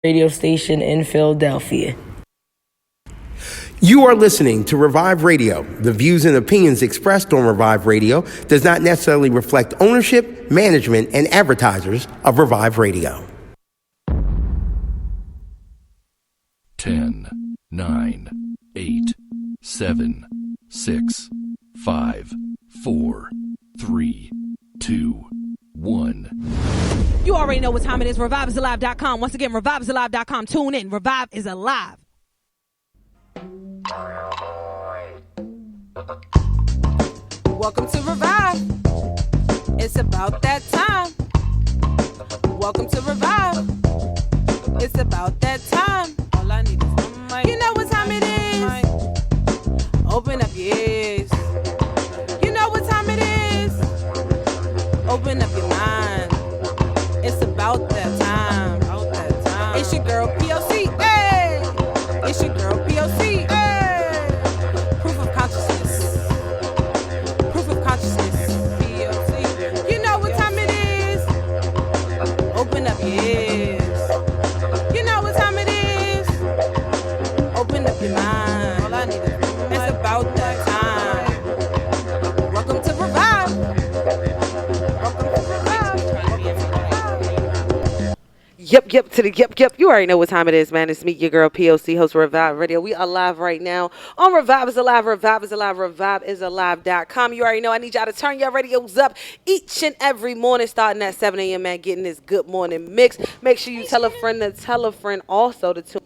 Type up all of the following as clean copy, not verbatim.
radio station in Philadelphia. You are listening to Revive Radio. The views and opinions expressed on Revive Radio does not necessarily reflect ownership, management, and advertisers of Revive Radio. 10, 9, 8, 7, 6, 5, 4, 3, 2, 1. You already know what time it is. ReviveIsAlive.com. Once again, ReviveIsAlive.com. Tune in. Revive is alive. Welcome to Revive. It's about that time. Welcome to Revive. It's about that time. All I need is one mic. You know what time it is. Open up your ears. You know what time it is. Open up your mind. It's about that time. It's your girl P.O.C. Hey! It's your girl P.O.C. Hey! Proof of consciousness. Proof of consciousness. P.O.C. You know what time it is. Open up your ears. You know what time it is. Open up your mind. All I need is it's about that time. Welcome to Revive. Welcome to Revive. Yep. You already know what time it is, man. It's me, your girl, P.O.C., host of Revive Radio. We are live right now on Revive is Alive, Revive is Alive, ReviveIsAlive.com. You already know I need y'all to turn your radios up each and every morning, starting at 7 a.m., man, getting this good morning mix. Make sure you tell a friend to tell a friend also to tune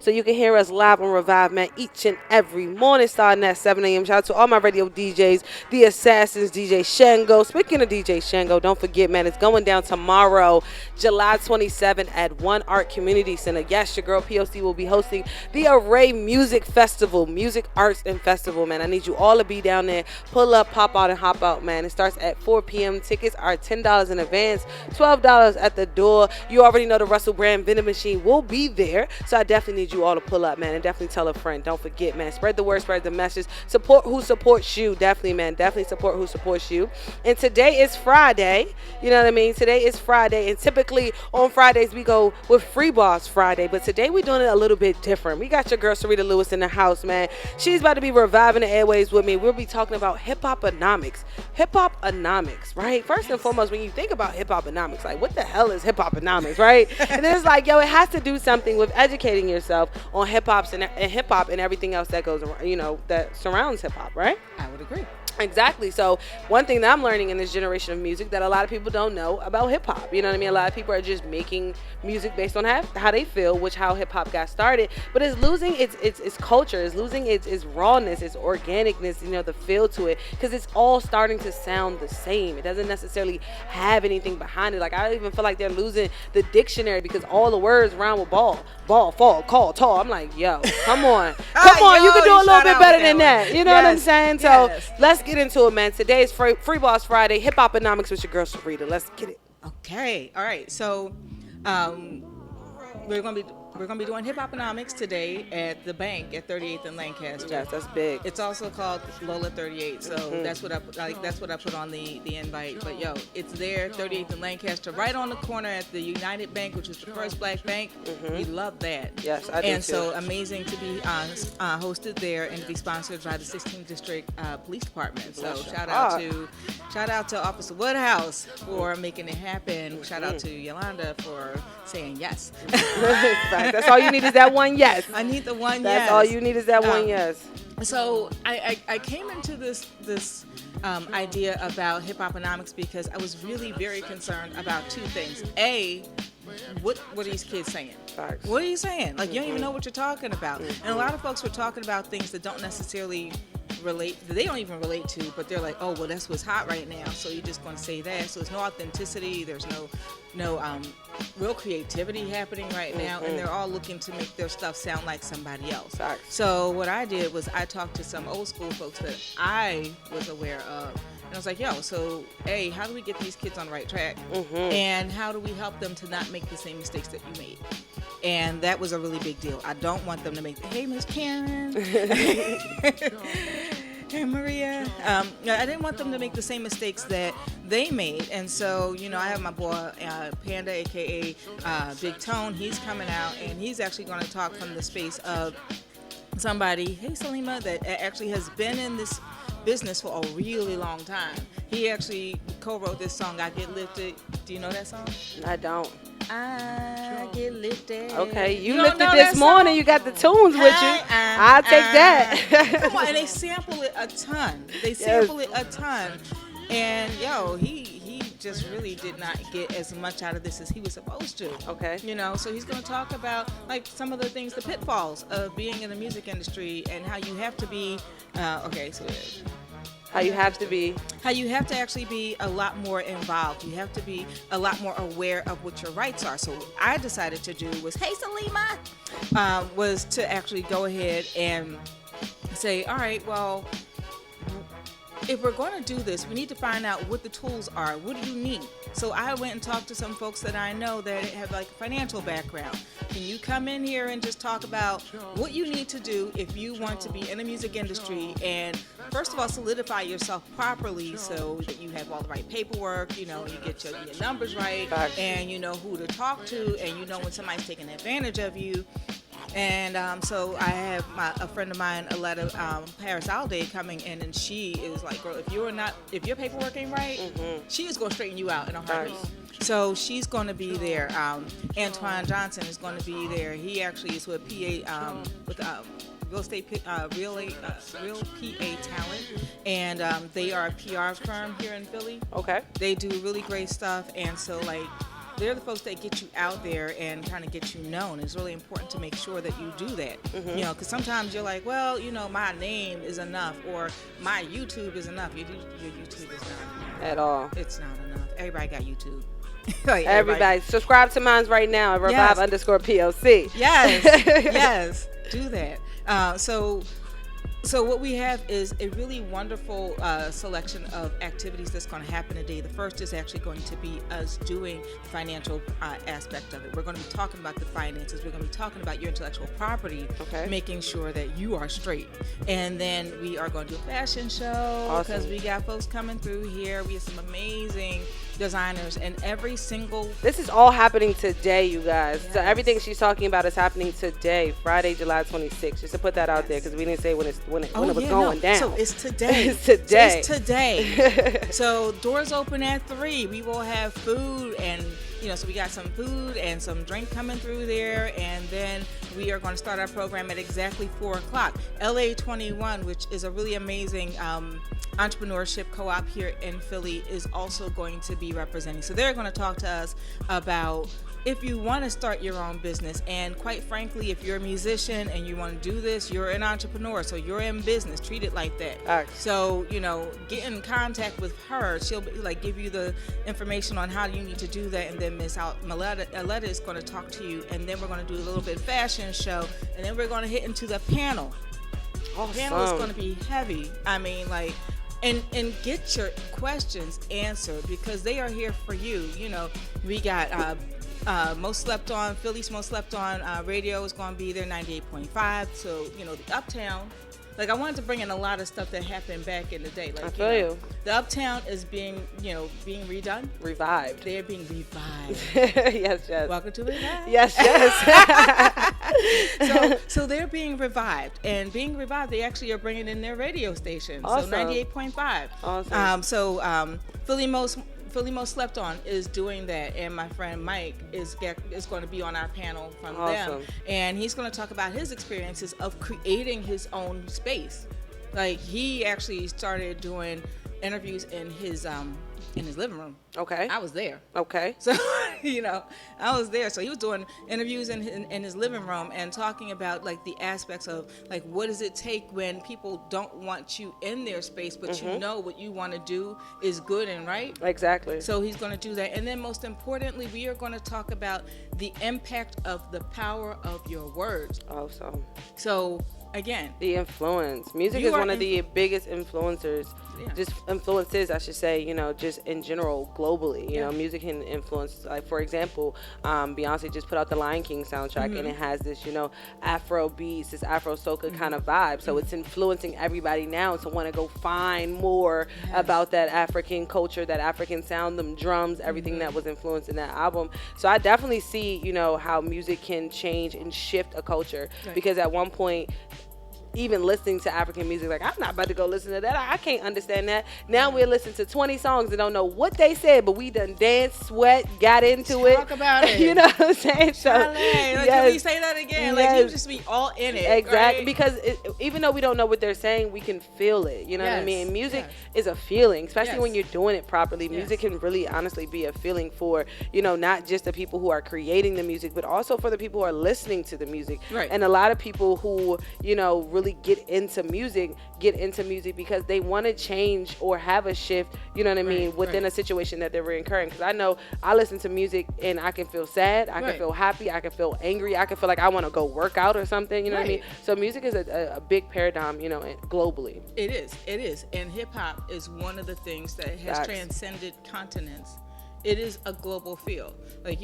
so you can hear us live on Revive, man, each and every morning, starting at 7 a.m. Shout out to all my radio DJs, the Assassins, DJ Shango. Speaking of DJ Shango, don't forget, man, it's going down tomorrow, July 27th at One Art Community Center. Yes, your girl P.O.C. will be hosting the Array Music Festival, Music Arts and Festival, man. I need you all to be down there. Pull up, pop out, and hop out, man. It starts at 4 p.m. Tickets are $10 in advance, $12 at the door. You already know the Russell Brand vending machine will be there, so I definitely need you all to pull up, man, and definitely tell a friend. Don't forget, man, spread the word, spread the message. Support who supports you. Definitely, man, definitely support who supports you. And today is Friday. You know what I mean? Today is Friday, and typically on Fridays we go with Free Boss Friday, but today we're doing it a little bit different. We got your girl Serita Lewis in the house, man. She's about to be reviving the airways with me. We'll be talking about HipHop Anomics. HipHop Anomics, right? First and foremost, when you think about HipHop Anomics, like, what the hell is HipHop Anomics, right? And then it's like, yo, it has to do something with educating yourself on hip-hop and everything else that goes around, you know, that surrounds hip-hop, right? I would agree. Exactly. So one thing that I'm learning in this generation of music that a lot of people don't know about hip hop, you know what I mean? A lot of people are just making music based on how they feel, which how hip hop got started, but it's losing its culture, it's losing its rawness, its organicness, you know, the feel to it, because it's all starting to sound the same. It doesn't necessarily have anything behind it. Like, I even feel like they're losing the dictionary because all the words rhyme with ball, fall, call, tall. I'm like, yo, come on, you can do a little bit better than that. You know what I'm saying? So let's get into it, man. Today is Free Boss Friday, Hip-Hop Atomics with your girl Serita. Let's get it. Okay. All right. So we're gonna be doing Hip-Hop Atomics today at the bank at 38th and Lancaster. Yes, that's big. It's also called Lola 38, so that's what I put on the invite. But yo, it's there, 38th and Lancaster, right on the corner at the United Bank, which is the first black bank. We love that. Yes, I do And too. so amazing to be hosted there and to be sponsored by the 16th District Police Department. So shout out to Officer Woodhouse for making it happen. Shout out to Yolanda for saying yes. That's all you need is that one yes. I need the one yes. That's all you need is that one yes. So I came into this idea about Hip-Hoponomics because I was really very concerned about two things. A, what are these kids saying? Facts. What are you saying? Like, you don't even know what you're talking about. And a lot of folks were talking about things that don't necessarily they don't even relate to, but they're like, oh, well, that's what's hot right now, so you're just going to say that. So there's no authenticity, there's no real creativity happening right now, and they're all looking to make their stuff sound like somebody else. Facts. So what I did was I talked to some old school folks that I was aware of, and I was like, yo, so A, how do we get these kids on the right track? And how do we help them to not make the same mistakes that you made? And that was a really big deal. I don't want them to make, hey, Miss Karen. Hey, Maria. I didn't want them to make the same mistakes that they made. And so, I have my boy Panda, aka Big Tone. He's coming out, and he's actually going to talk from the space of somebody, hey Salima, that actually has been in this business for a really long time. He actually co-wrote this song, I Get Lifted. Do you know that song? I don't. I get lifted. Okay, you lifted this morning. You got the tunes with you. I'll take that. Come on, and they sample it a ton. And he just really did not get as much out of this as he was supposed to. Okay. So he's going to talk about like some of the things, the pitfalls of being in the music industry, and how you have to be. How you have to actually be a lot more involved. You have to be a lot more aware of what your rights are. So what I decided to do was, hey Salima, was to actually go ahead and say, all right, well, if we're going to do this, we need to find out what the tools are. What do you need? So I went and talked to some folks that I know that have like a financial background. Can you come in here and just talk about what you need to do if you want to be in the music industry, and first of all, solidify yourself properly so that you have all the right paperwork, you get your numbers right, and you know who to talk to, and you know when somebody's taking advantage of you. And so I have a friend of mine, Aletta Paris Alday, coming in, and she is like, girl, if your paperwork ain't right, she is going to straighten you out in a heartbeat. So she's going to be there. Antoine Johnson is going to be there. He actually is with PA with real estate real PA talent, and they are a PR firm here in Philly. Okay. They do really great stuff, and so like, they're the folks that get you out there and kind of get you known. It's really important to make sure that you do that. Because sometimes you're like, well, my name is enough, or my YouTube is enough. Your YouTube is not at all. It's not enough. Everybody got YouTube. Like everybody subscribe to mine right now at Revive_P.O.C. Yes, do that. So what we have is a really wonderful selection of activities that's going to happen today. The first is actually going to be us doing the financial aspect of it. We're going to be talking about the finances. We're going to be talking about your intellectual property, making sure that you are straight. And then we are going to do a fashion show because we got folks coming through here. We have some amazing designers, and this is all happening today, you guys. So everything she's talking about is happening today, Friday, July 26th. Just to put that out there, because we didn't say when it was going down. So it's today. It's today. So doors open at 3. We will have food, and so we got some food and some drink coming through there, and then we are going to start our program at exactly 4 o'clock. LA 21, which is a really amazing entrepreneurship co-op here in Philly, is also going to be representing. So they're going to talk to us about if you want to start your own business, and quite frankly, if you're a musician and you want to do this, you're an entrepreneur, so you're in business, treat it like that. So get in contact with her. She'll give you the information on how you need to do that, and then Miss Aletta is going to talk to you, and then we're going to do a little bit of fashion show, and then we're going to hit into the panel. The panel is going to be heavy. I mean, and get your questions answered, because they are here for you. We got Most Slept On, Philly's Most Slept On radio is going to be there, 98.5. So, the Uptown. I wanted to bring in a lot of stuff that happened back in the day. I feel you. The Uptown is being redone. Revived. They're being revived. Yes. Welcome to Revive. Yes. So they're being revived. And being revived, they actually are bringing in their radio station. Awesome. So 98.5. Awesome. Philly Most Slept On is doing that, and my friend Mike is going to be on our panel from them, and he's going to talk about his experiences of creating his own space. He actually started doing interviews in his living room. Okay. I was there. Okay. So, I was there. So he was doing interviews in his living room and talking about the aspects of what does it take when people don't want you in their space, but you know what you want to do is good and right. Exactly. So he's going to do that. And then most importantly, we are going to talk about the impact of the power of your words. Awesome. So again, the influence. Music is one of the biggest influencers just influences, I should say, just in general, globally. You know, music can influence, like, for example, Beyonce just put out the Lion King soundtrack, and it has this, Afro beats, this Afro soca kind of vibe. So it's influencing everybody now to want to go find more about that African culture, that African sound, them drums, everything that was influenced in that album. So I definitely see, how music can change and shift a culture, because at one point, even listening to African music, like, I'm not about to go listen to that. I can't understand that. Now we're listening to 20 songs and don't know what they said, but we done danced, sweat, got into it. Talk about it. You know what I'm saying? So, can we say that again? Like, you just be all in it. Exactly. Right? Because even though we don't know what they're saying, we can feel it. You know what I mean? Music is a feeling, especially when you're doing it properly. Music can really honestly be a feeling for, not just the people who are creating the music, but also for the people who are listening to the music. Right. And a lot of people who, really get into music because they want to change or have a shift, you know what I mean, within a situation that they're incurring. Because I know I listen to music and I can feel sad, I can feel happy, I can feel angry, I can feel like I want to go work out or something, you know what I mean? So music is a big paradigm, globally. It is. And hip hop is one of the things that has transcended continents. It is a global feel. Like,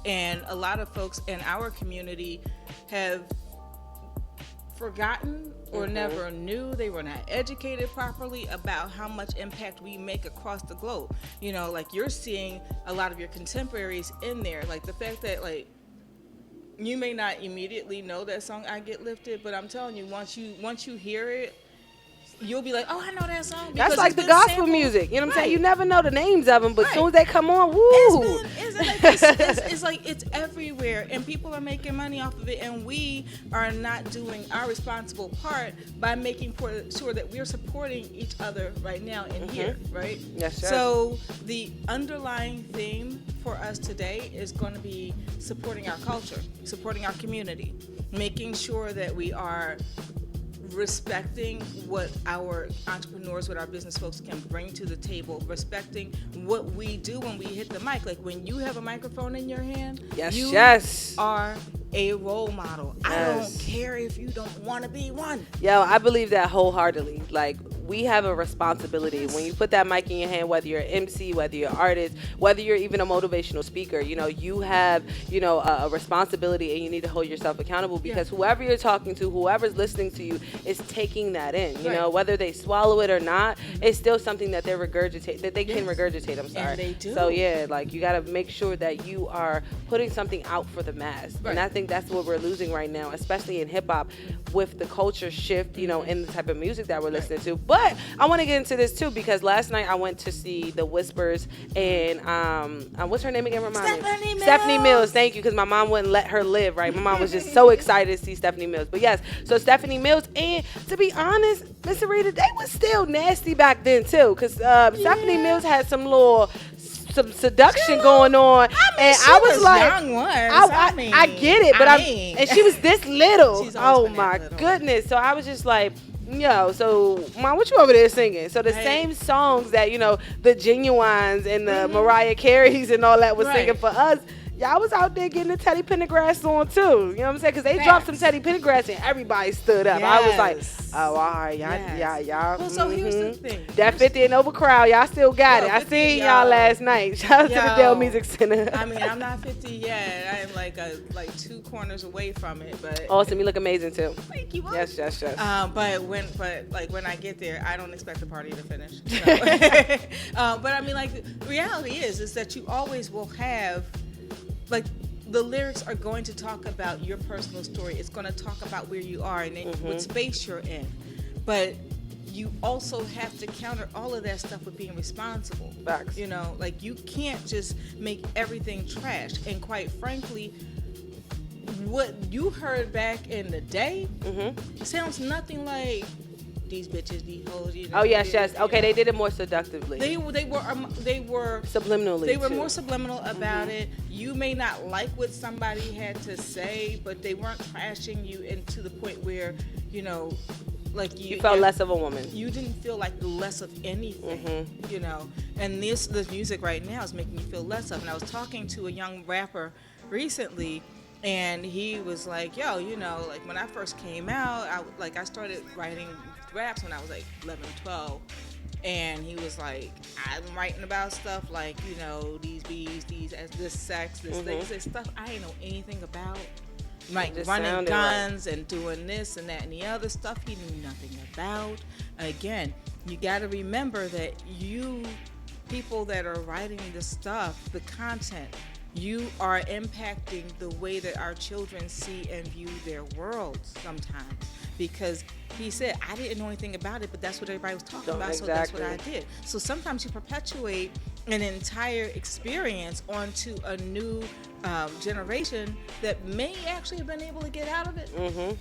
and a lot of folks in our community have forgotten or never knew, they were not educated properly about how much impact we make across the globe. Like, you're seeing a lot of your contemporaries in there. Like, the fact that, like, you may not immediately know that song, I Get Lifted, but I'm telling you, once you hear it, you'll be like, oh, I know that song. That's like the gospel music. You know what I'm saying? You never know the names of them, but as soon as they come on, woo! It's like it's everywhere, and people are making money off of it, and we are not doing our responsible part by making sure that we're supporting each other right now in here, right? Yes, sir. So the underlying theme for us today is going to be supporting our culture, supporting our community, making sure that we are respecting what our entrepreneurs, what our business folks can bring to the table, respecting what we do when we hit the mic. Like, when you have a microphone in your hand, you are a role model. I don't care if you don't want to be one. Yo, I believe that wholeheartedly. Like, we have a responsibility. When you put that mic in your hand, whether you're an MC, whether you're an artist, whether you're even a motivational speaker, you have, a responsibility, and you need to hold yourself accountable, because whoever you're talking to, whoever's listening to you, is taking that in. Whether they swallow it or not, it's still something that they can regurgitate. I'm sorry. And they do. So like, you got to make sure that you are putting something out for the mass. And I think that's what we're losing right now, especially in hip hop, with the culture shift, in the type of music that we're listening to. But I want to get into this too, because last night I went to see the Whispers and what's her name again? Stephanie Mills. Thank you, because my mom wouldn't let her live. Right, my mom was just so excited to see Stephanie Mills. But yes, so Stephanie Mills, and to be honest, Miss Serita, they was still nasty back then too, because Stephanie Mills had some seduction going on, and I was like, young once. I get it, but and she was this little. Oh my goodness! So I was just like, so Mom, what you over there singing? So the same songs that the Genuines and the Mariah Careys and all that was singing for us. Y'all was out there getting the Teddy Pendergrass on too. You know what I'm saying? Because they dropped some Teddy Pendergrass and everybody stood up. I was like, oh, all right, y'all. Well, so here's the thing. That 50 and over crowd, y'all still got it. I seen y'all last night. Shout out to the Dell Music Center. I mean, I'm not 50 yet. I am like 2 corners away from it. But awesome, you look amazing too. Thank you. Yes. But when I get there, I don't expect the party to finish. So. But I mean, like, the reality is that you always will have. Like, the lyrics are going to talk about your personal story. It's going to talk about where you are and what space you're in. But you also have to counter all of that stuff with being responsible. Facts. Like, you can't just make everything trash. And quite frankly, what you heard back in the day sounds nothing like these bitches, these hoes. Oh yes. Okay, they did it more seductively. They were subliminally. They were more subliminal about it. You may not like what somebody had to say, but they weren't trashing you into the point where like you felt less of a woman. You didn't feel like less of anything, And this music right now is making you feel less of. And I was talking to a young rapper recently. And he was like, yo, like, when I first came out, I started writing raps when I was like 11, 12. And he was like, I'm writing about stuff like, you know, these bees, this sex, this thing, this stuff I didn't know anything about. Like running guns and doing this and that and the other stuff he knew nothing about. Again, you got to remember that you people that are writing the stuff, the content, you are impacting the way that our children see and view their world sometimes. Because he said, I didn't know anything about it, but that's what everybody was talking about, so that's what I did. So sometimes you perpetuate an entire experience onto a new generation that may actually have been able to get out of it.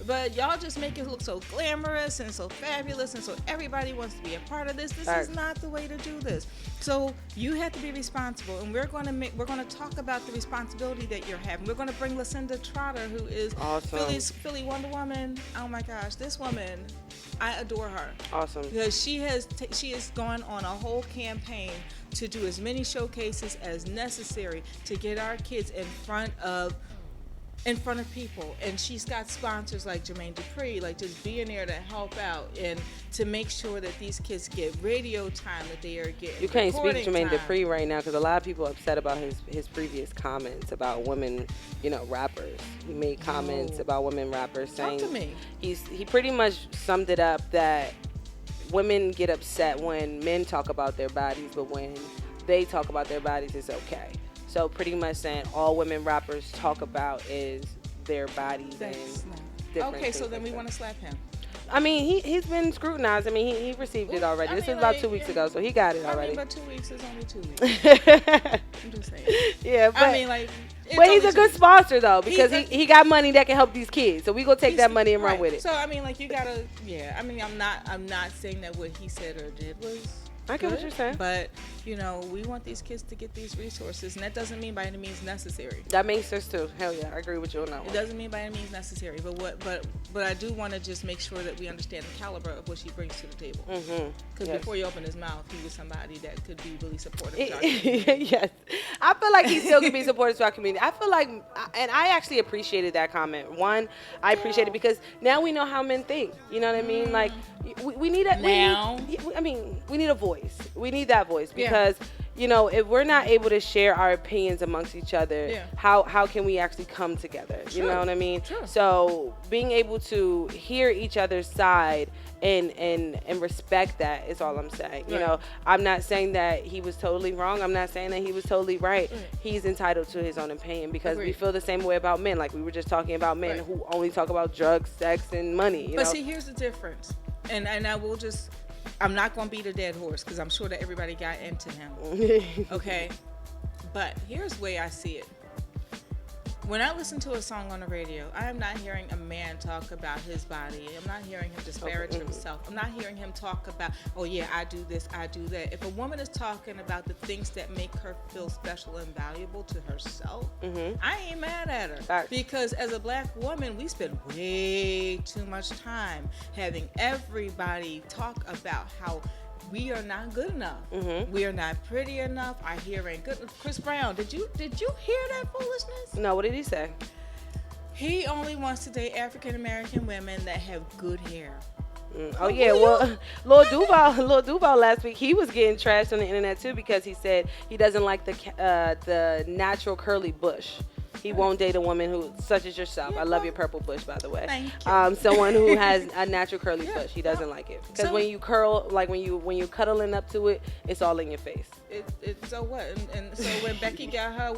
But y'all just make it look so glamorous and so fabulous, and so everybody wants to be a part of this. This is not the way to do this. So you have to be responsible, and we're going to talk about the responsibility that you're having. We're going to bring Lucinda Trotter, who is Philly Wonder Woman. Oh my gosh, this woman, I adore her. Awesome. Because she has gone on a whole campaign to do as many showcases as necessary to get our kids in front of people, and she's got sponsors like Jermaine Dupri, like just being there to help out and to make sure that these kids get radio time that they are getting. You can't speak Jermaine Dupri right now because a lot of people are upset about his previous comments about women, you know, rappers. He made comments about women rappers saying, talk to me. He pretty much summed it up that women get upset when men talk about their bodies, but when they talk about their bodies, it's okay. So pretty much saying all women rappers talk about is their bodies and different Okay, so then we want to slap him. I mean, he's been scrutinized. I mean, he received it already. This was about 2 weeks ago, so he got it already. But 2 weeks is only 2 weeks. I'm just saying. Yeah, but I mean, like, but he's a good sponsor though, because he got money that can help these kids. So we gonna take that money and run with it. So I mean, like, you gotta, I mean, I'm not saying that what he said or did was I get what you're saying. But, you know, we want these kids to get these resources, and that doesn't mean by any means necessary. That makes sense too. Hell yeah, I agree with you on that one. It doesn't mean by any means necessary, but I do want to just make sure that we understand the caliber of what she brings to the table. Because before you open his mouth, he was somebody that could be really supportive to our community. Yes. I feel like he still could be supportive to our community. I feel like, and I actually appreciated that comment. One, I appreciate it because now we know how men think. You know what I mean? Like, we need a we need a voice. We need that voice because you know, if we're not able to share our opinions amongst each other, how can we actually come together? You know what I mean? So being able to hear each other's side and respect that is all I'm saying. You know, I'm not saying that he was totally wrong. I'm not saying that he was totally right. He's entitled to his own opinion because we feel the same way about men. Like we were just talking about men who only talk about drugs, sex, and money. You know? See, here's the difference. And I will just, I'm not going to beat a dead horse because I'm sure that everybody got into him. Okay? But here's the way I see it. When I listen to a song on the radio, I am not hearing a man talk about his body. I'm not hearing him disparage himself. I'm not hearing him talk about, oh yeah, I do this, I do that. If a woman is talking about the things that make her feel special and valuable to herself, I ain't mad at her. Because as a black woman, we spend way too much time having everybody talk about how we are not good enough. We are not pretty enough. Our hair ain't good. Chris Brown, did you hear that foolishness? No, what did he say? He only wants to date African American women that have good hair. Oh yeah, well, Lil Duval last week, he was getting trashed on the internet too because he said he doesn't like the natural curly bush. He won't date a woman who, such as yourself. I love your purple bush, by the way. Thank you. Someone who has a natural curly bush. He doesn't like it because when you curl, like when you cuddling up to it, it's all in your face. So what? And so when Becky got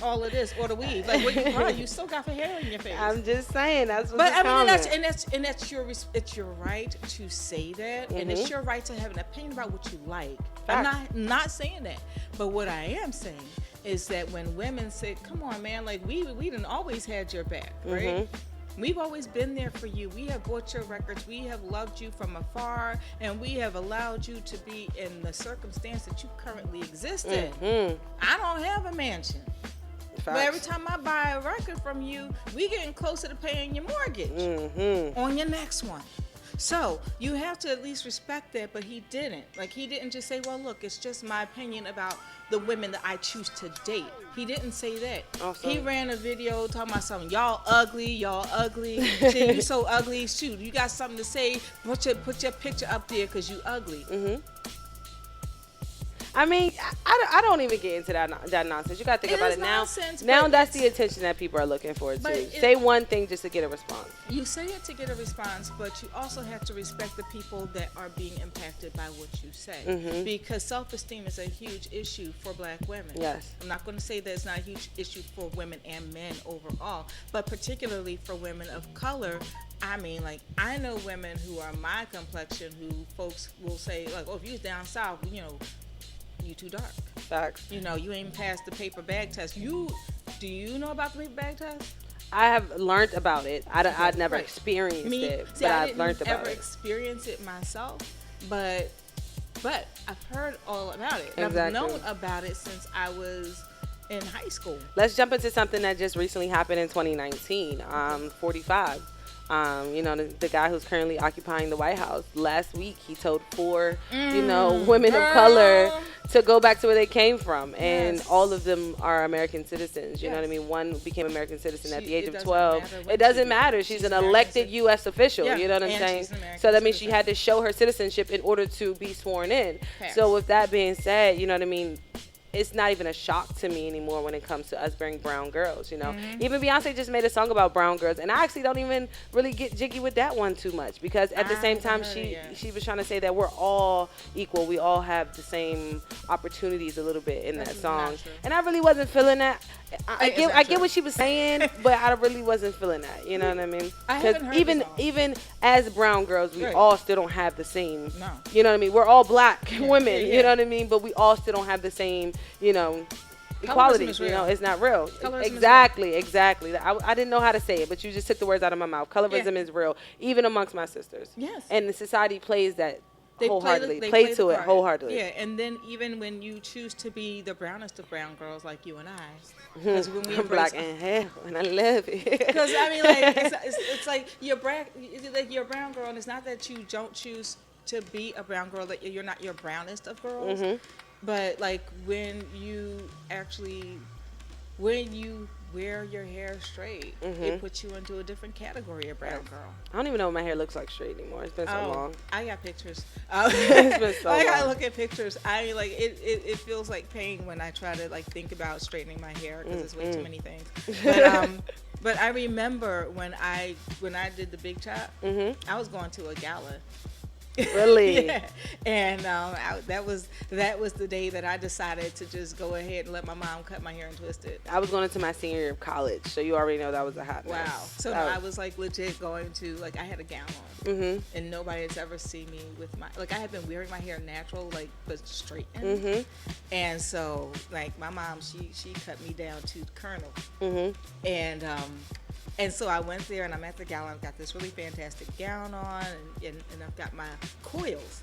all of this or the weave, like what you brought, you still got the hair in your face. I'm just saying that's what. But I mean, that's your right to say that, and it's your right to have an opinion about what you like. I'm not saying that, but what I am saying is that when women say, come on, man, like we done always had your back, right? We've always been there for you. We have bought your records. We have loved you from afar, and we have allowed you to be in the circumstance that you currently exist in. I don't have a mansion. But every time I buy a record from you, we getting closer to paying your mortgage on your next one. So you have to at least respect that, but he didn't. Like, he didn't just say, well, look, it's just my opinion about the women that I choose to date. He didn't say that. He ran a video talking about something, y'all ugly. Shit, you so ugly. Shoot, you got something to say, put your picture up there because you ugly. I mean, I don't even get into that nonsense. You got to think about is it now. nonsense, Now but that's the attention that people are looking for But too. it- Say one thing just to get a response. You say it to get a response, but you also have to respect the people that are being impacted by what you say. Because self-esteem is a huge issue for black women. Yes. I'm not going to say that it's not a huge issue for women and men overall, but particularly for women of color. I mean, like, I know women who are my complexion who folks will say, like, oh, if you're down south, you know, you too dark. Facts. You know, you ain't passed the paper bag test. Do you know about the paper bag test? I have learned about it. I'd never Right. experienced it, See, but I I've didn't learned about ever it. experience it myself, but I've heard all about it. Exactly. I've known about it since I was in high school. Let's jump into something that just recently happened in 2019. 45. You know, the guy who's currently occupying the White House. Last week, he told 4, women of color to go back to where they came from, and Yes. all of them are American citizens. You know what I Yes. mean? One became American citizen at the age It of doesn't 12. matter what It doesn't she matter. did. She's She's an American elected citizen. U.S. official. Yeah, You know what I'm and saying? she's an American So that means she citizen. had to show her citizenship in order to be sworn in. Facts. So with that being said, you know what I mean? It's not even a shock to me anymore when it comes to us being brown girls, you know. Even Beyonce just made a song about brown girls, and I actually don't even really get jiggy with that one too much, because at the I same haven't time heard it yet. she was trying to say that we're all equal, we all have the same opportunities a little bit in that That's song, not true. and I really wasn't feeling that. I It's get not I get true. what she was saying, but I really wasn't feeling that. You know what I mean? I haven't heard the even song. even as brown girls, we Right. all still don't have the same. No. You know what I mean? We're all black women. yeah, You yeah. know what I mean? But we all still don't have the same. You know. Equality, is you know, real. it's not real. Colorism is Exactly. I didn't know how to say it, but you just took the words out of my mouth. Colorism Yeah. is real, even amongst my sisters. Yes. And the society plays that They wholeheartedly. they Play the to it part. wholeheartedly. Yeah, and then even when you choose to be the brownest of brown girls, like you and I, because when we I'm black embrace, and hell, and I love it. because I mean, like it's like you're a brown girl, and it's not that you don't choose to be a brown girl, that you're not your brownest of girls, but like when you wear your hair straight, it puts you into a different category of brown girl. I don't even know what my hair looks like straight anymore. It's been so long. I got pictures. It's been so I gotta long. look at pictures. I mean, like it feels like pain when I try to like think about straightening my hair because it's way too many things. But I remember when I did the big chop, I was going to a gala. Really? Yeah. And that was the day that I decided to just go ahead and let my mom cut my hair and twist it. I was going into my senior year of college, so you already know that was a hot mess. Wow. So That I was like legit going to, like, I had a gown on, and nobody has ever seen me with my, like, I had been wearing my hair natural, like, but straightened. And so, like, my mom, she cut me down to Colonel. And so I went there, and I'm at the gala. I've got this really fantastic gown on, and I've got my coils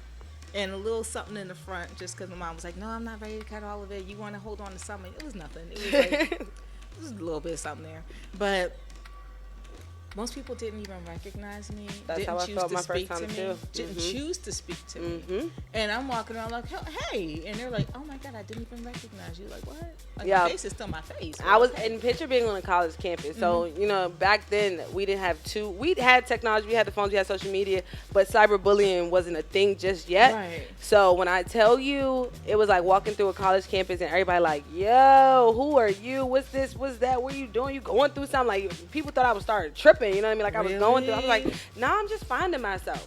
and a little something in the front, just because my mom was like, no, I'm not ready to cut all of it. You want to hold on to something? It was nothing. It was like, it was a little bit of something there. But most people didn't even recognize me. That's didn't how I choose felt to my first speak to time, me. too. Didn't choose to speak to me. And I'm walking around like, hey. And they're like, oh, my God, I didn't even recognize you. Like, what? Like, Yeah. my face is still my face. I was Okay. in picture being on a college campus. So, you know, back then we didn't have we had technology, we had the phones, we had social media, but cyberbullying wasn't a thing just yet. Right. So when I tell you, it was like walking through a college campus and everybody like, yo, who are you? What's this? What's that? What are you doing? You going through something? Like, people thought I was starting tripping, you know what I mean? Like I was going through, I was like, nah, I'm just finding myself.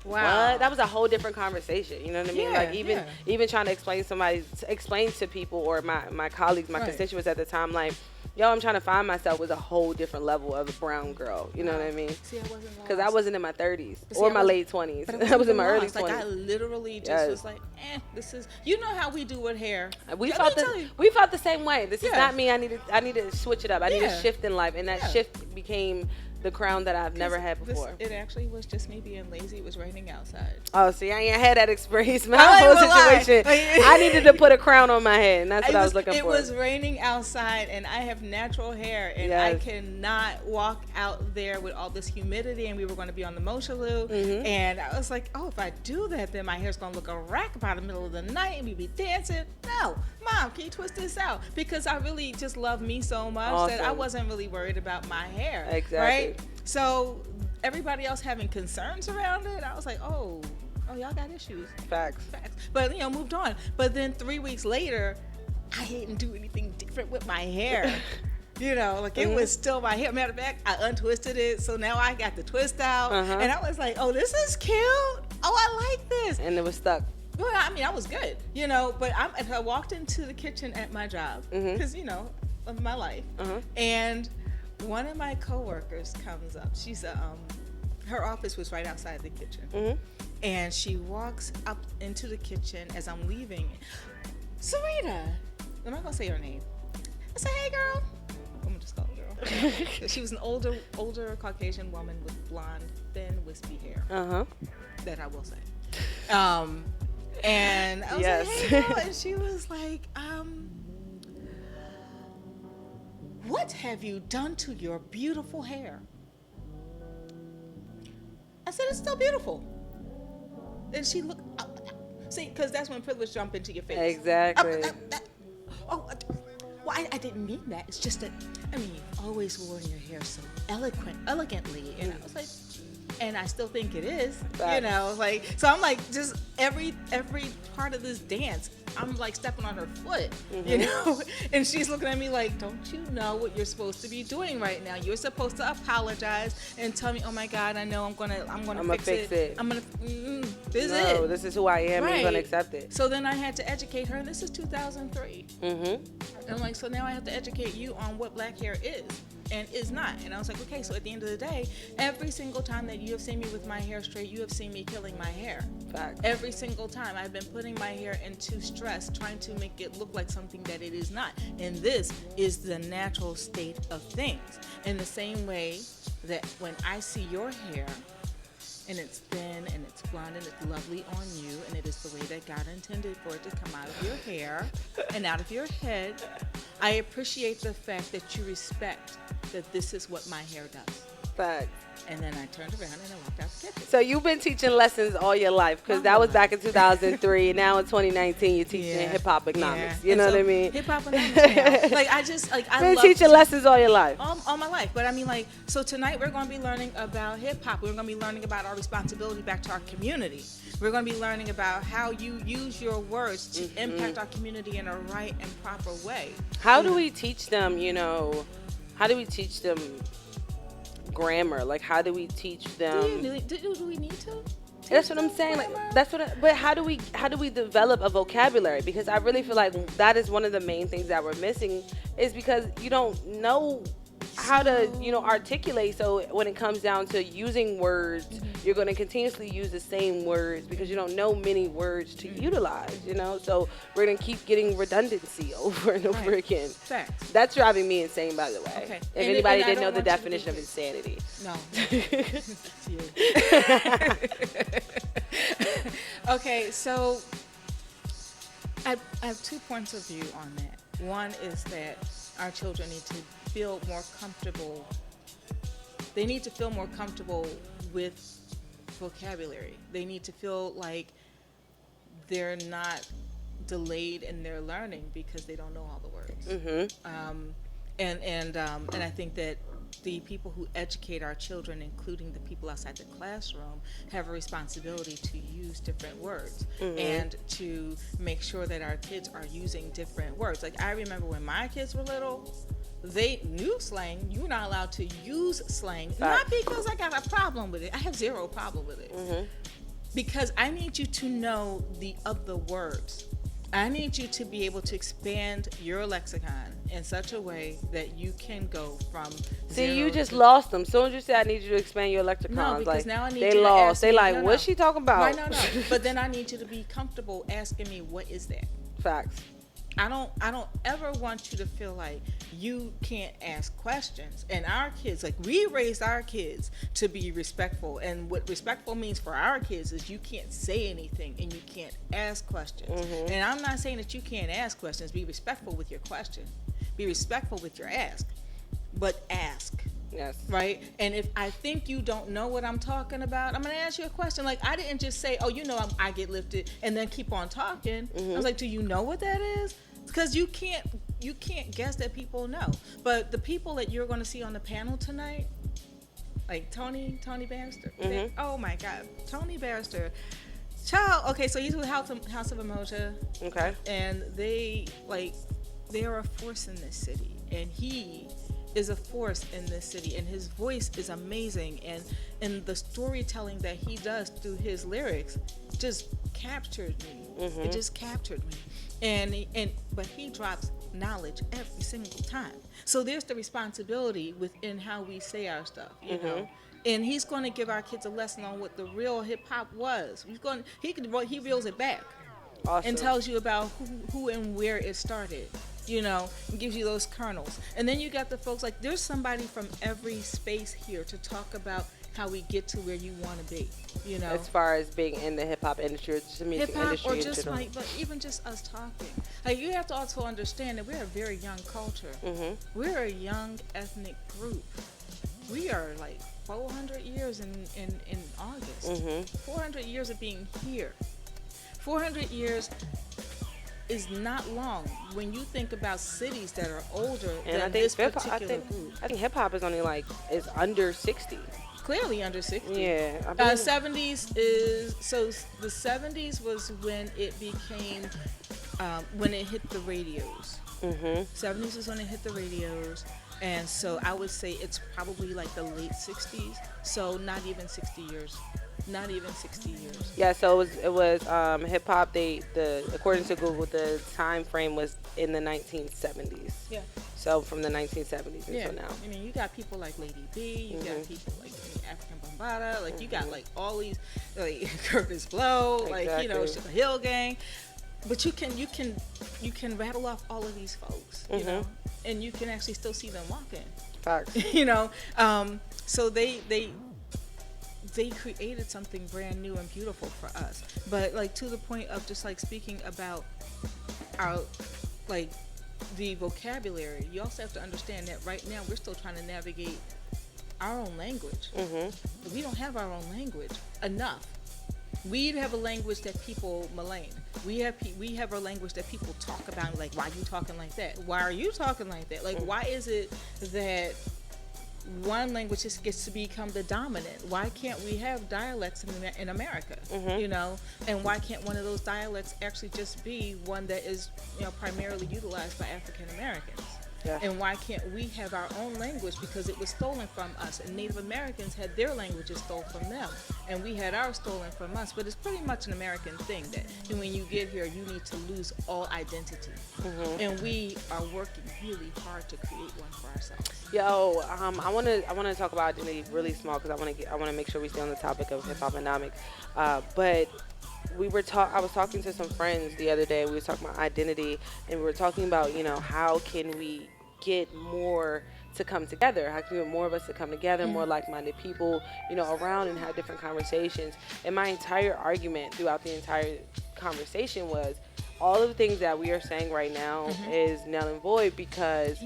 Wow. What? That was a whole different conversation. You know what I mean? Yeah, Like even trying to explain to people or my colleagues, my Right. constituents at the time, like, yo, I'm trying to find myself was a whole different level of a brown girl. You know what I mean? See, I wasn't Because I wasn't in my 30s But see, or I my was- late 20s. But I was in my early lost. Like, I 20s. literally just Yes. was like, this is, you know how we do with hair. We Let felt me tell you. we felt the same way. This is Yeah. not me. I need to switch it up. I need a Yeah. shift in life, and that Yeah. shift became the crown that I've never had before. It actually was just me being lazy. It was raining outside. Oh, see, I ain't had that experience. My I whole ain't gonna lie. situation, I needed to put a crown on my head, and that's what I was looking It for. was raining outside, and I have natural hair, and I Yes. cannot walk out there with all this humidity. And we were going to be on the Moshaloo, and I was like, oh, if I do that, then my hair's going to look a wreck by the middle of the night, and we be dancing. No, Mom, can you twist this out? Because I really just love me so much that I Awesome. wasn't really worried about my hair. Exactly. Right? So everybody else having concerns around it, I was like, oh, Oh, y'all got issues. Facts. But moved on. But then 3 weeks later, I didn't do anything different with my hair. It was still my hair. Matter of fact, I untwisted it, so now I got the twist out, and I was like, "Oh, this is cute. Oh, I like this." And it was stuck. Well, I mean, I was good, but I walked into the kitchen at my job because of my life, and one of my coworkers comes up. She's her office was right outside the kitchen, and she walks up into the kitchen as I'm leaving. Serita, I'm not gonna say her name. I said, "Hey, girl." I'm gonna just call her girl. She was an older Caucasian woman with blonde, thin, wispy hair. That I will say. And I was like, "Hey, girl," and she was like, "What have you done to your beautiful hair?" I said, "It's still beautiful." And she looked up. See, because that's when privilege jump into your face. Exactly. Well, I didn't mean that. It's just that, you've always worn your hair so elegantly. And I was like, and I still think it is, so I'm like, just every part of this dance, I'm like stepping on her foot, and she's looking at me like, don't you know what you're supposed to be doing right now? You're supposed to apologize and tell me, oh my God, I know I'm gonna fix it. I'm gonna, this is who I am, right. and you're gonna accept it. So then I had to educate her, and this is 2003. And I'm like, so now I have to educate you on what black hair is and is not. And I was like, okay, so at the end of the day, every single time that you have seen me with my hair straight, you have seen me killing my hair. Fact. Every single time I've been putting my hair into stress, trying to make it look like something that it is not. And this is the natural state of things. In the same way that when I see your hair, and it's thin and it's blonde and it's lovely on you, and it is the way that God intended for it to come out of your hair and out of your head, I appreciate the fact that you respect that this is what my hair does. Fact. And then I turned around and I walked out the kitchen. So you've been teaching lessons all your life, because that was back in 2003. Now in 2019, you're teaching hip-hop economics. You know what I mean? Hip-hop Atomics now. I love teaching lessons all your life. All my life. But so tonight we're going to be learning about hip-hop. We're going to be learning about our responsibility back to our community. We're going to be learning about how you use your words to impact our community in a right and proper way. How do we teach them, grammar? Like, how do we teach them? Do we need to? That's what I'm saying. But how do we develop a vocabulary? Because I really feel like that is one of the main things that we're missing, is because you don't know how to, articulate. So when it comes down to using words, you're going to continuously use the same words because you don't know many words to utilize, So we're going to keep getting redundancy over and over again. Facts. That's driving me insane, by the way. Okay. If anybody didn't know the definition of insanity. No. Okay, so I have 2 points of view on that. One is that our children need to feel more comfortable. They need to feel more comfortable with vocabulary. They need to feel like they're not delayed in their learning because they don't know all the words. And I think that the people who educate our children, including the people outside the classroom, have a responsibility to use different words and to make sure that our kids are using different words. Like, I remember when my kids were little, they knew slang. You're not allowed to use slang. Not because I got a problem with it. I have zero problem with it. Because I need you to know the other words. I need you to be able to expand your lexicon in such a way that you can go from you just lost them. Soon as you said I need you to expand your lexicon, no, because now I need they you lost. To ask they me, what's she talking about? Right, no. But then I need you to be comfortable asking me, what is that? Facts. I don't ever want you to feel like you can't ask questions. And our kids, we raised our kids to be respectful. And what respectful means for our kids is you can't say anything and you can't ask questions. And I'm not saying that you can't ask questions. Be respectful with your question. Be respectful with your ask. But ask. Yes. Right? And if I think you don't know what I'm talking about, I'm going to ask you a question. I didn't just say, oh, I get lifted, and then keep on talking. I was like, do you know what that is? Because you can't guess that people know. But the people that you're going to see on the panel tonight, like Tony Barrister. Oh my God, Tony Barrister. Child, okay, so he's with House of Emoja, Okay. and they are a force in this city, and he is a force in this city, and his voice is amazing, and the storytelling that he does through his lyrics just captured me. It just captured me, but he drops knowledge every single time. So there's the responsibility within how we say our stuff, you know. And he's going to give our kids a lesson on what the real hip hop was. He reels it back, Awesome. and tells you about who and where it started, you know, and gives you those kernels. And then you got the folks, like, there's somebody from every space here to talk about how we get to where you want to be, you know. As far as being in the hip hop industry or just the music Hip hop, industry or in just general. like, but even just us talking. Like, you have to also understand that we're a very young culture. We're a young ethnic group. We are like 400 years in August. 400 years of being here. 400 years is not long when you think about cities that are older And than this particular group. I think hip hop is only is under 60. Clearly under 60. Yeah. I believe 70s is, so the 70s was when it became, when it hit the radios. 70s is when it hit the radios. And so I would say it's probably like the late 60s. So not even 60 years. Not even 60 years. Yeah, so it was hip hop. According to Google, the time frame was in the 1970s. Yeah. So from the 1970s Yeah. until now. I mean, you got people like Lady B. You got people like African Bambaataa. Like you got like all these, like Curtis Blow. Like, you know, Exactly. Hill Gang. But you can rattle off all of these folks, you know, and you can actually still see them walking. Facts. You know, so they created something brand new and beautiful for us. But like to the point of just like speaking about our like the vocabulary, you also have to understand that right now we're still trying to navigate our own language. We don't have our own language enough. We have a language that people malign. We have a language that people talk about, like, why are you talking like that? Why are you talking like that? Like, why is it that one language just gets to become the dominant? Why can't we have dialects in America? You know, and why can't one of those dialects actually just be one that is, you know, primarily utilized by African Americans? Yeah. And why can't we have our own language, because it was stolen from us, and Native Americans had their languages stolen from them, and we had ours stolen from us. But it's pretty much an American thing that when you get here, you need to lose all identity, and we are working really hard to create one for ourselves. Yo, I wanna talk about identity really small because I wanna make sure we stay on the topic of HipHop Atomic, but. I was talking to some friends the other day. We were talking about identity, and we were talking about, you know, how can we get more to come together? How can we get more of us to come together, more like-minded people, you know, around and have different conversations? And my entire argument throughout the entire conversation was all of the things that we are saying right now is null and void because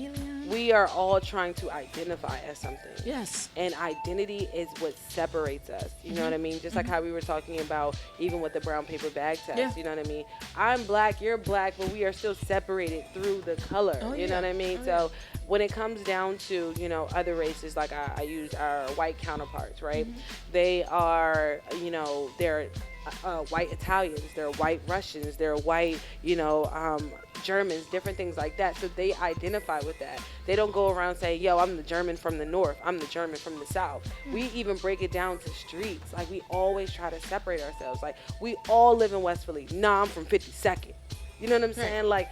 we are all trying to identify as something. Yes. And identity is what separates us. You know what I mean? Just like how we were talking about even with the brown paper bag test. Yeah. You know what I mean? I'm black, you're black, but we are still separated through the color. You know what I mean? So when it comes down to, you know, other races, like I use our white counterparts, right? They are, you know, they're white Italians, they're white Russians, they're white, you know, Germans, different things like that. So they identify with that. They don't go around saying, yo, I'm the German from the north, I'm the German from the south. We even break it down to streets. Like, we always try to separate ourselves. Like, we all live in West Philly. Nah, I'm from 52nd. You know what I'm saying? Like,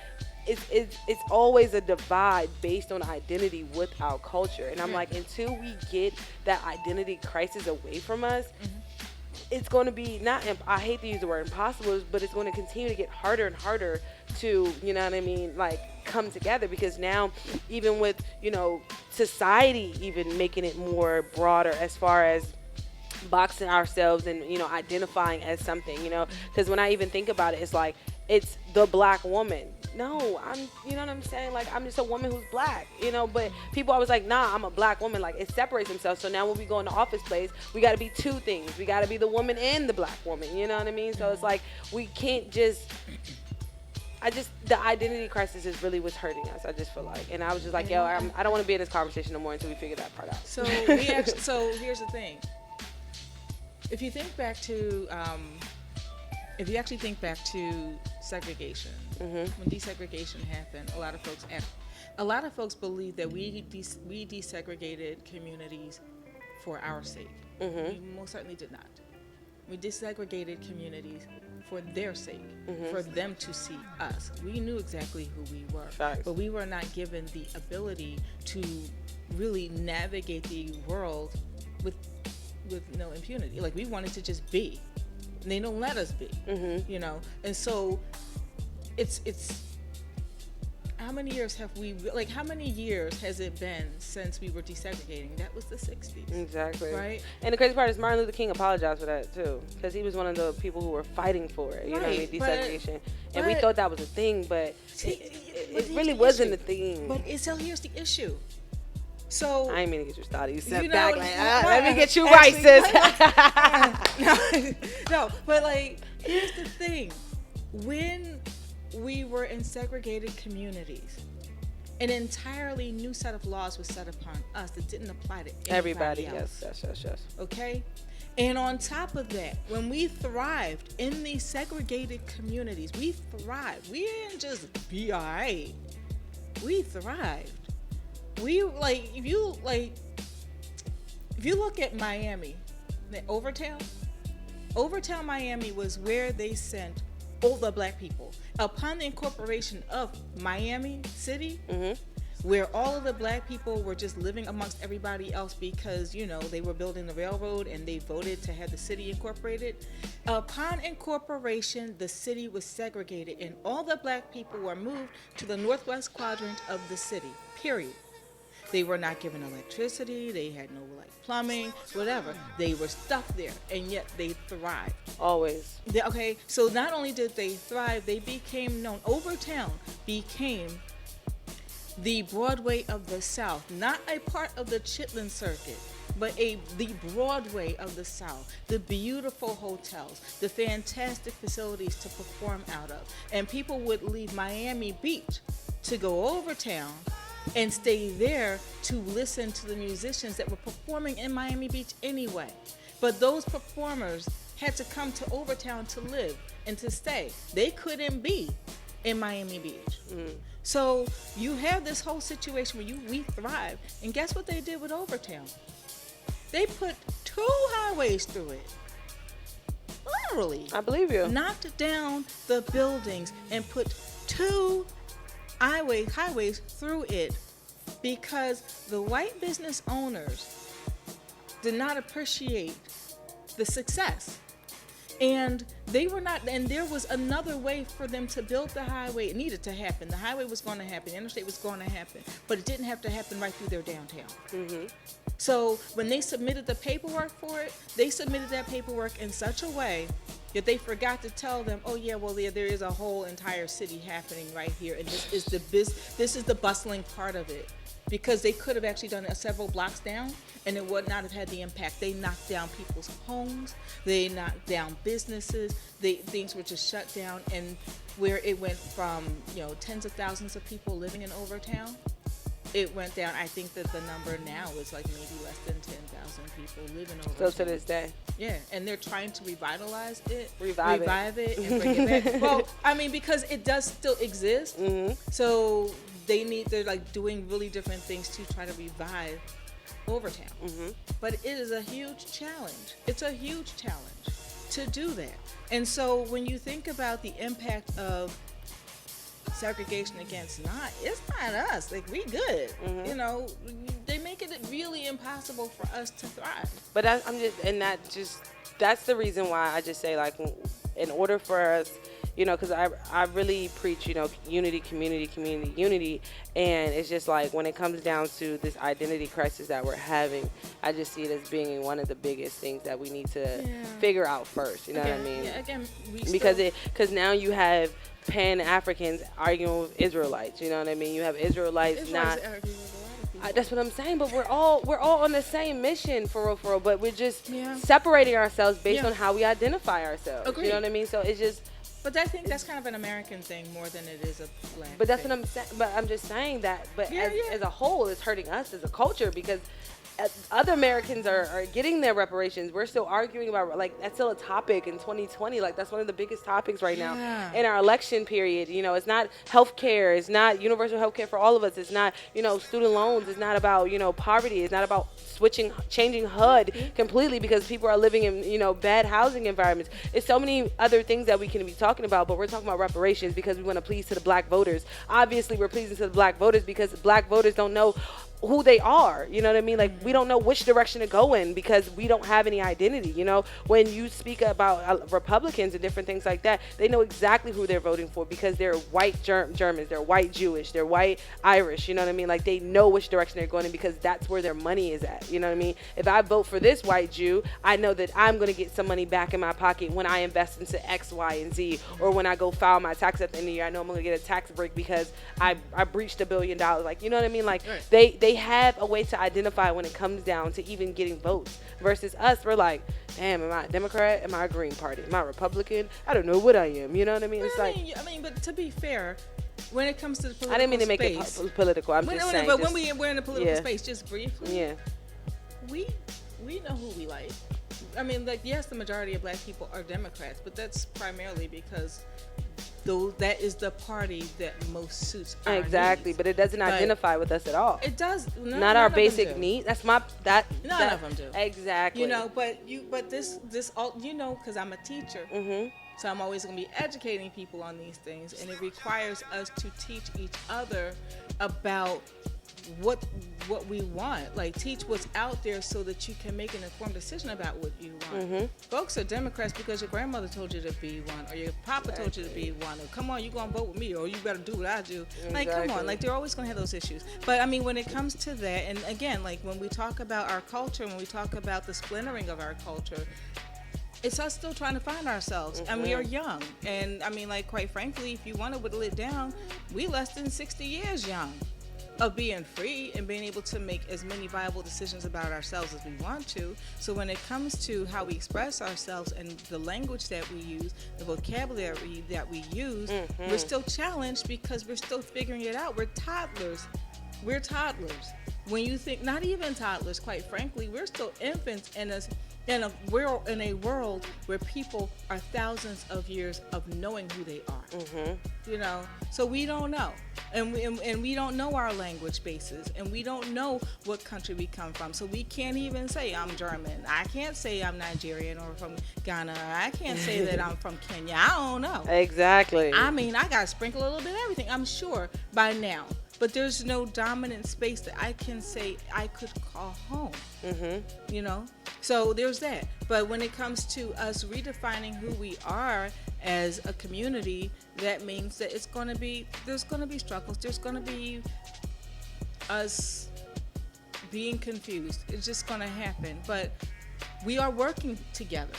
it's always a divide based on identity with our culture. And I'm like, until we get that identity crisis away from us, it's going to be I hate to use the word impossible, but it's going to continue to get harder and harder to, you know what I mean, like, come together. Because now, even with, you know, society even making it more broader as far as boxing ourselves and, you know, identifying as something, you know, because when I even think about it, it's like, it's the black woman. No, you know what I'm saying? Like, I'm just a woman who's black, you know, but people always like, nah, I'm a black woman. Like, it separates themselves. So now when we go in the office place, we got to be two things. We got to be the woman and the black woman, you know what I mean? So it's like, we can't just, the identity crisis is really what's hurting us, I just feel like. And I was just like, yo, I don't want to be in this conversation no more until we figure that part out. So so here's the thing. If you think back to if you actually think back to segregation, when desegregation happened, a lot of folks believe that we desegregated communities for our sake. We most certainly did not. We desegregated communities for their sake, for them to see us. We knew exactly who we were, but we were not given the ability to really navigate the world with no impunity. Like, we wanted to just be. And they don't let us be, you know? And so it's how many years has it been since we were desegregating? That was the 60s. Exactly. Right? And the crazy part is Martin Luther King apologized for that too, because he was one of the people who were fighting for it, you know what I mean, desegregation. And we thought that was a thing, but it really wasn't a thing. But so here's the issue. So I ain't mean to get you started. You said you back know, like, no, let me get you actually, right, sis. no, but like, here's the thing. When we were in segregated communities, an entirely new set of laws was set upon us that didn't apply to everybody else. Yes. Okay? And on top of that, when we thrived in these segregated communities, we thrived. We didn't just be all right. We thrived. If you look at Miami, Overtown, Miami was where they sent all the black people. Upon the incorporation of Miami City, where all of the black people were just living amongst everybody else because, you know, they were building the railroad and they voted to have the city incorporated. Upon incorporation, the city was segregated and all the black people were moved to the northwest quadrant of the city, period. They were not given electricity, they had no plumbing, whatever. They were stuck there, and yet they thrived. Always. Okay, so not only did they thrive, they became known. Overtown became the Broadway of the South, not a part of the Chitlin Circuit, but the Broadway of the South, the beautiful hotels, the fantastic facilities to perform out of. And people would leave Miami Beach to go Overtown and stay there to listen to the musicians that were performing in Miami Beach anyway. But those performers had to come to Overtown to live and to stay. They couldn't be in Miami Beach. So you have this whole situation where we thrive. And guess what they did with Overtown? They put 2 highways through it. Literally. I believe you. Knocked down the buildings and put 2 highways through it because the white business owners did not appreciate the success. And they were not, and there was another way for them to build the highway. It needed to happen. The highway was going to happen. The interstate was going to happen. But it didn't have to happen right through their downtown. So when they submitted the paperwork for it, they submitted that paperwork in such a way that they forgot to tell them, oh yeah, well there is a whole entire city happening right here, and this is the bustling part of it. Because they could have actually done it several blocks down, and it would not have had the impact. They knocked down people's homes, they knocked down businesses, things were just shut down, and where it went from, you know, tens of thousands of people living in Overtown, it went down. I think that the number now is like maybe less than 10,000 people living over. Still to this day. Yeah, and they're trying to revitalize it, revive it, and bring it back. Well, I mean, because it does still exist, so they're like doing really different things to try to revive Overtown. But it is a huge challenge. It's a huge challenge to do that. And so when you think about the impact of segregation against it's not us. Like, we good. You know, they make it really impossible for us to thrive. But that's the reason why I just say, like, in order for us, you know, because I really preach, you know, unity, community, unity. And it's just like, when it comes down to this identity crisis that we're having, I just see it as being one of the biggest things that we need to figure out first. You know what I mean? Yeah, again, because now you have Pan-Africans arguing with Israelites. You know what I mean? You have Israelites not. That's what I'm saying. But we're all on the same mission, for real. But we're just separating ourselves based on how we identify ourselves. Agreed. You know what I mean? So it's just. But I think that's kind of an American thing more than it is a black. But that's thing. what I'm saying. But I'm just saying that. But as a whole, it's hurting us as a culture, because other Americans are getting their reparations. We're still arguing about, like, that's still a topic in 2020. Like, that's one of the biggest topics right now in our election period. You know, it's not health care. It's not universal health care for all of us. It's not, you know, student loans. It's not about, you know, poverty. It's not about changing HUD completely because people are living in, you know, bad housing environments. It's so many other things that we can be talking about, but we're talking about reparations because we want to please to the black voters. Obviously, we're pleasing to the black voters because black voters don't know who they are, you know what I mean? Like, we don't know which direction to go in because we don't have any identity, you know? When you speak about Republicans and different things like that, they know exactly who they're voting for because they're white Germans, they're white Jewish, they're white Irish, you know what I mean? Like, they know which direction they're going in because that's where their money is at, you know what I mean? If I vote for this white Jew, I know that I'm going to get some money back in my pocket when I invest into X, Y, and Z, or when I go file my tax at the end of the year, I know I'm going to get a tax break because I breached $1 billion. Like, you know what I mean? Like, they have a way to identify when it comes down to even getting votes versus us. We're like, damn, am I a Democrat? Am I a Green Party? Am I a Republican? I don't know what I am. You know what I mean? It's I mean, but to be fair, when it comes to the political I didn't mean to make space, it political. I'm just saying. But when we're in the political space, just briefly, we know who we like. I mean, like, yes, the majority of black people are Democrats, but that's primarily because that is the party that most suits our needs. But it doesn't identify with us at all. It does not our basic need. That's none of them do. Exactly. You know, but this all, you know, because I'm a teacher. So I'm always going to be educating people on these things, and it requires us to teach each other about what we want. Like, teach what's out there so that you can make an informed decision about what you want. Folks are Democrats because your grandmother told you to be one, or your papa told you to be one, or come on, you gonna vote with me, or you better do what I do. Like, come on, like, they're always gonna have those issues. But I mean, when it comes to that, and again, like, when we talk about our culture, when we talk about the splintering of our culture, it's us still trying to find ourselves, and we are young. And I mean, like, quite frankly, if you want to whittle it down, we less than 60 years young of being free and being able to make as many viable decisions about ourselves as we want to. So when it comes to how we express ourselves and the language that we use, the vocabulary that we use, we're still challenged because we're still figuring it out. We're toddlers. When you think, not even toddlers, quite frankly, we're still infants in a world where people are thousands of years of knowing who they are. You know, so we don't know, and we don't know our language bases, and we don't know what country we come from. So we can't even say I'm German. I can't say I'm Nigerian or from Ghana. I can't say that I'm from Kenya. I don't know. Exactly. I mean, I got to sprinkle a little bit of everything, I'm sure, by now. But there's no dominant space that I can say I could call home. You know? So there's that. But when it comes to us redefining who we are as a community, that means that there's going to be struggles. There's going to be us being confused. It's just going to happen. But we are working together.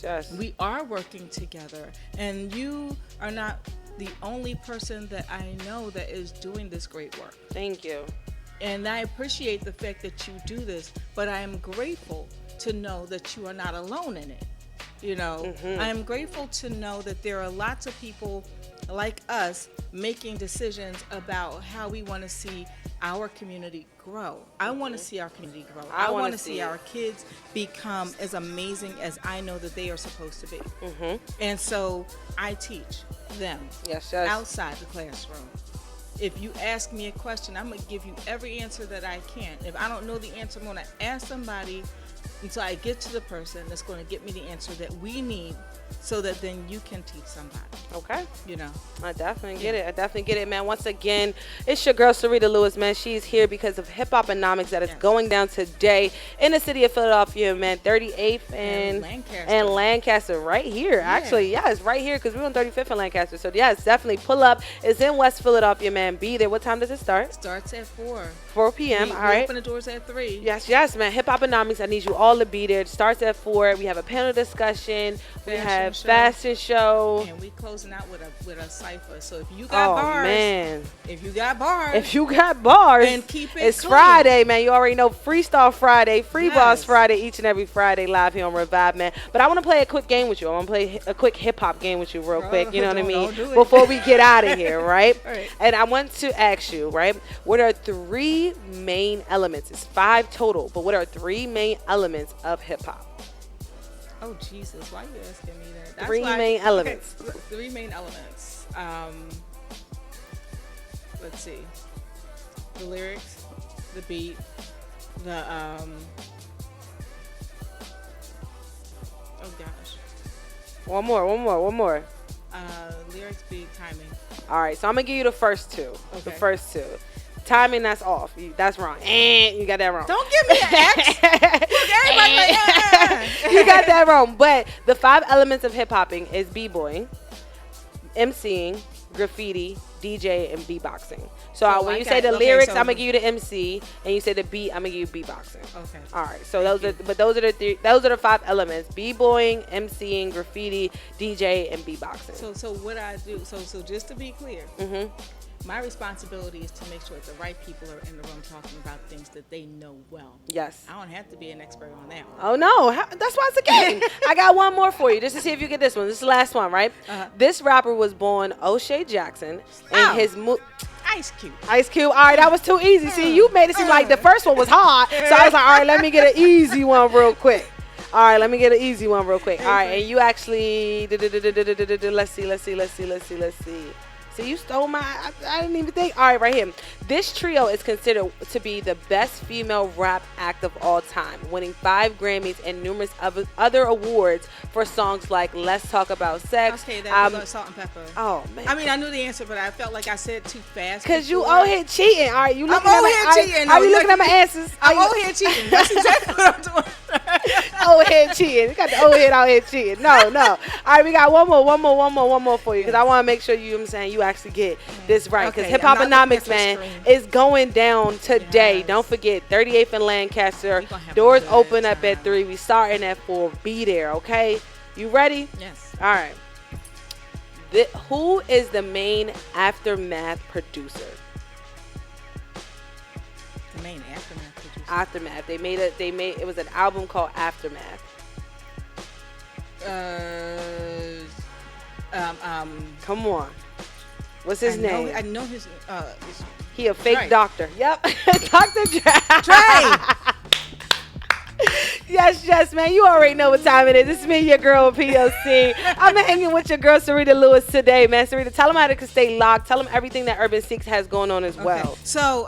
Yes. We are working together. And you are not the only person that I know that is doing this great work. Thank you. And I appreciate the fact that you do this, but I am grateful to know that you are not alone in it. You know, I am grateful to know that there are lots of people like us making decisions about how we want to see our community grow. I want to see our community grow. I want to see our kids become as amazing as I know that they are supposed to be. And so I teach them outside the classroom. If you ask me a question, I'm going to give you every answer that I can. If I don't know the answer, I'm going to ask somebody until I get to the person that's going to get me the answer that we need, so that then you can teach somebody. Okay. You know, I definitely get it. Man. Once again, it's your girl Serita Lewis, man. She's here because of HipHop Anomics that is going down today in the city of Philadelphia, man. 38th and Lancaster, right here. Actually, it's right here because we're on 35th and Lancaster. So yes, definitely pull up. It's in West Philadelphia, man. Be there. What time does it start? Starts at 4 p.m. We all right. open the doors at 3. Yes, man. HipHop Anomics. I need you all all to be there. It starts at 4. We have a panel discussion. We have fashion show. And we closing out with a cipher. So if you got bars, man. If you got bars, and keep it it's clean. Friday, man. You already know Freestyle Friday, Free Bars Friday, each and every Friday live here on Revive, man. But I want to play a quick game with you. I want to play a quick hip hop game with you real quick. You know what I mean? Before we get out of here, right? Right. And I want to ask you, right? What are 3 main elements? It's 5 total, but what are 3 main elements of hip hop? Oh Jesus! Why are you asking me that? That's 3 main elements. Okay, 3 main elements. Let's see. The lyrics, the beat, the oh gosh. One more. Lyrics, beat, timing. All right, so I'm gonna give you the first 2. Okay. The first 2. Timing, that's off. That's wrong. And you got that wrong. Don't give me an X. Look, everybody like, You got that wrong. But the 5 elements of hip hopping is b-boying, MCing, graffiti, DJ, and beatboxing. So when you say the lyrics, I'm gonna give you the MC, and you say the beat, I'm gonna give you beatboxing. Okay. All right. So those are the 5 elements: b-boying, MCing, graffiti, DJ, and beatboxing. So what I do? So just to be clear. My responsibility is to make sure that the right people are in the room talking about things that they know well. Yes. I don't have to be an expert on that one. Oh, no. That's why it's a game. I got one more for you, just to see if you get this one. This is the last one, right? This rapper was born O'Shea Jackson, and his Ice Cube. Ice Cube. All right, that was too easy. See, you made it seem like the first one was hard. So I was like, all right, let me get an easy one real quick. All right, let me get an easy one real quick. All right, and you actually, let's see. See, you stole my, I didn't even think. All right, right here. This trio is considered to be the best female rap act of all time, winning 5 Grammys and numerous other awards for songs like Let's Talk About Sex. Okay, that was Salt and Pepper. Oh, man. I mean, I knew the answer, but I felt like I said too fast. Because you out here cheating. All right, you looking I'm at out here cheating. Are you looking at my answers? I'm out here cheating. That's exactly what I'm doing. Old head cheating. You got the old head out here cheating. No. All right, we got one more for you, because I want to make sure you know what I'm saying, you actually get this right. Because Okay, Hip-Hop I'm not looking Atomics, at man, your screen. is going down today. Yes. Don't forget, 38th and Lancaster. We gonna have a Doors good open up at time. 3. We starting at 4. Be there, okay? You ready? Yes. All right. Who is the main Aftermath producer? The main Aftermath producer. Aftermath. They made it was an album called Aftermath. Come on. What's his name? I know his. He a fake Dre. doctor. Yep. Dr. Dre. Dre. Yes, man. You already know what time it is. It's me, your girl, P.O.C. I'm hanging with your girl, Serita Lewis, today, man. Serita, tell them how they can stay locked. Tell them everything that Urban Seek has going on as well. So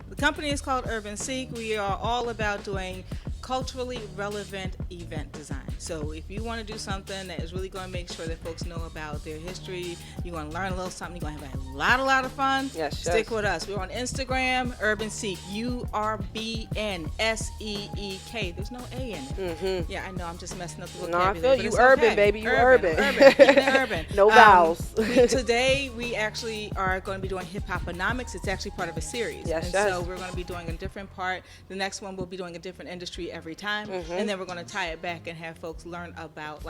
the company is called Urban Seek. We are all about doing culturally relevant event design. So if you want to do something that is really going to make sure that folks know about their history, you're going to learn a little something, you're going to have a lot of fun, stick with us. We're on Instagram, Urban Seek, URBNSEEK. There's no A in it. Mm-hmm. Yeah, I know, I'm just messing up the No, I vocabulary. feel you but it's urban, okay. baby. You urban. Keeping it urban. No vowels. Today, we actually are going to be doing Hip-Hoponomics. It's actually part of a series. So we're going to be doing a different part. The next one, we'll be doing a different industry every time, and then we're going to tie it back and have folks learn about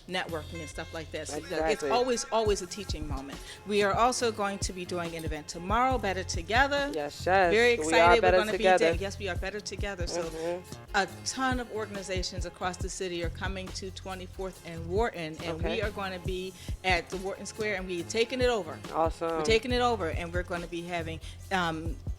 networking and stuff like that. So it's always a teaching moment. We are also going to be doing an event tomorrow, Better Together. Yes. Very excited. We're going to be together. yes, we are better together. So a ton of organizations across the city are coming to 24th and Wharton, and we are going to be at the Wharton Square, and we're taking it over. Awesome. We're taking it over, and we're going to be having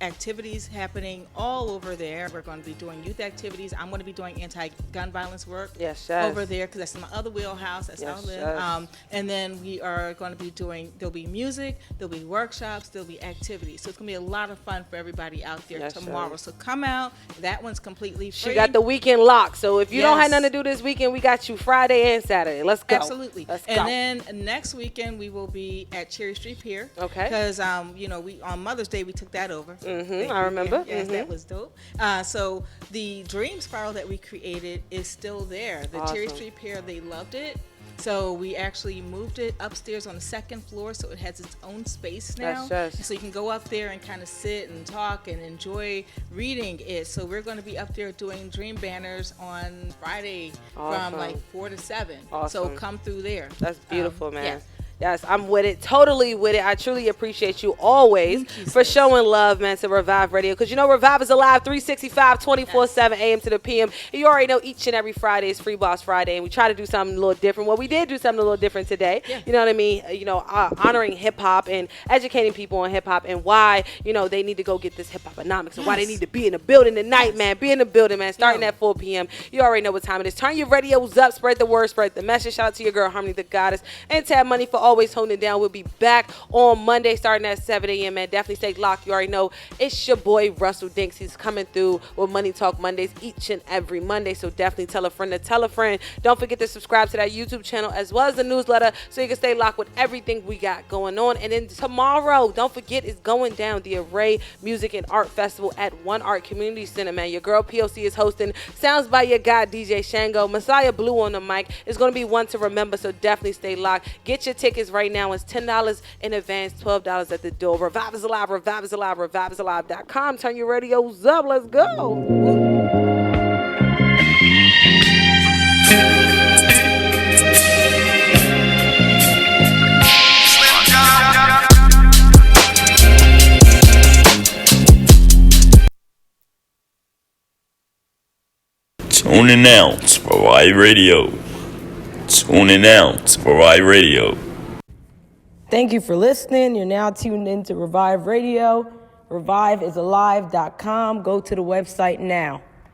activities happening all over there. We're going to be doing youth activities. I'm going to be doing anti-gun violence work over there, because that's my other wheelhouse. That's how I live. And then we are going to be there'll be music, there'll be workshops, there'll be activities. So it's going to be a lot of fun for everybody out there tomorrow. So come out. That one's completely free. She got the weekend locked. So if you don't have nothing to do this weekend, we got you Friday and Saturday. Let's go. Absolutely. Let's go. And then next weekend we will be at Cherry Street Pier. Okay. Because we on Mother's Day we took that over. I remember. Yes, that was dope. So the Dream Spiral that we created is still there. The Cherry Street Pier, they loved it. So we actually moved it upstairs on the second floor, so it has its own space now. That's just- So you can go up there and kind of sit and talk and enjoy reading it. So we're going to be up there doing dream banners on Friday Awesome. from like 4 to 7. Awesome. So come through there. That's beautiful, man. Yes. Yes, I'm with it. Totally with it. I truly appreciate you always for showing love, man, to Revive Radio. Because, you know, Revive is alive 365, 24/7 a.m. to the p.m. And you already know each and every Friday is Free Boss Friday. And we try to do something a little different. Well, we did do something a little different today. Yeah. You know what I mean? You know, honoring hip-hop and educating people on hip-hop and why, you know, they need to go get this HipHop Anomics and why they need to be in the building tonight, man. Be in the building, man. Starting at 4 p.m. You already know what time it is. Turn your radios up. Spread the word. Spread the message. Shout out to your girl, Harmony the Goddess. And Tab Money for always holding it down. We'll be back on Monday starting at 7 a.m. man. Definitely stay locked. You already know it's your boy Russell Dinks. He's coming through with Money Talk Mondays each and every Monday. So definitely tell a friend to tell a friend. Don't forget to subscribe to that YouTube channel as well as the newsletter so you can stay locked with everything we got going on. And then tomorrow, don't forget, it's going down the Array Music and Art Festival at One Art Community Center, man. Your girl P.O.C. is hosting. Sounds by your guy DJ Shango. Messiah Blue on the mic. It's going to be one to remember, so definitely stay locked. Get your tickets right now. It's $10 in advance, $12 at the door. Revive is alive, Revive is alive, ReviveIsAlive.com. Turn your radios up. Let's go. Tuning out for Revive Radio. Tuning out for Revive Radio. Thank you for listening. You're now tuned into Revive Radio. ReviveIsAlive.com. Go to the website now.